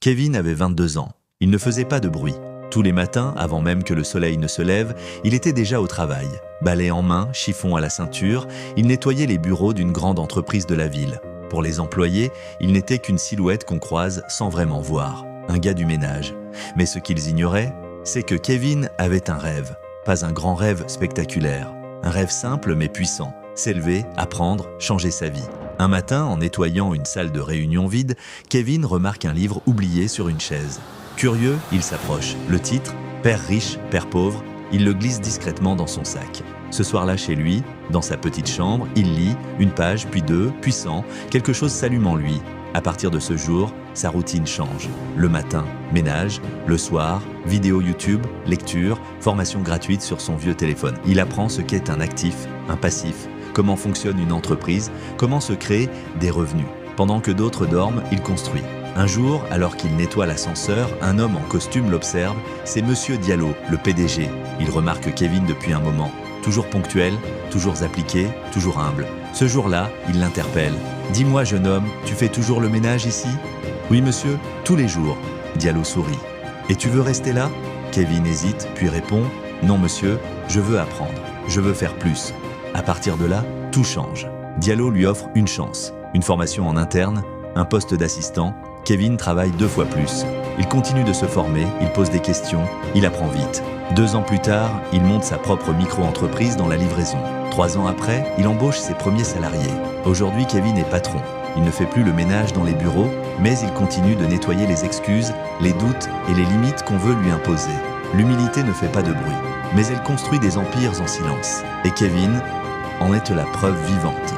Kevin avait 22 ans. Il ne faisait pas de bruit. Tous les matins, avant même que le soleil ne se lève, il était déjà au travail. Balai en main, chiffon à la ceinture, il nettoyait les bureaux d'une grande entreprise de la ville. Pour les employés, il n'était qu'une silhouette qu'on croise sans vraiment voir. Un gars du ménage. Mais ce qu'ils ignoraient, c'est que Kevin avait un rêve. Pas un grand rêve spectaculaire. Un rêve simple mais puissant. S'élever, apprendre, changer sa vie. Un matin, en nettoyant une salle de réunion vide, Kevin remarque un livre oublié sur une chaise. Curieux, il s'approche. Le titre, « Père riche, père pauvre », il le glisse discrètement dans son sac. Ce soir-là, chez lui, dans sa petite chambre, il lit, une page, puis deux, puis 100, quelque chose s'allume en lui. À partir de ce jour, sa routine change. Le matin, ménage, le soir, vidéo YouTube, lecture, formation gratuite sur son vieux téléphone. Il apprend ce qu'est un actif, un passif, comment fonctionne une entreprise, comment se créer des revenus. Pendant que d'autres dorment, il construit. Un jour, alors qu'il nettoie l'ascenseur, un homme en costume l'observe. C'est Monsieur Diallo, le PDG. Il remarque Kevin depuis un moment. Toujours ponctuel, toujours appliqué, toujours humble. Ce jour-là, il l'interpelle. « Dis-moi, jeune homme, tu fais toujours le ménage ici ?»« Oui, monsieur, tous les jours. » Diallo sourit. « Et tu veux rester là ?» Kevin hésite, puis répond « Non, monsieur, je veux apprendre. Je veux faire plus. » À partir de là, tout change. Diallo lui offre une chance. Une formation en interne, un poste d'assistant. Kevin travaille 2 fois plus. Il continue de se former, il pose des questions, il apprend vite. 2 ans plus tard, il monte sa propre micro-entreprise dans la livraison. 3 ans après, il embauche ses premiers salariés. Aujourd'hui, Kevin est patron. Il ne fait plus le ménage dans les bureaux, mais il continue de nettoyer les excuses, les doutes et les limites qu'on veut lui imposer. L'humilité ne fait pas de bruit, mais elle construit des empires en silence. Et Kevin en est la preuve vivante.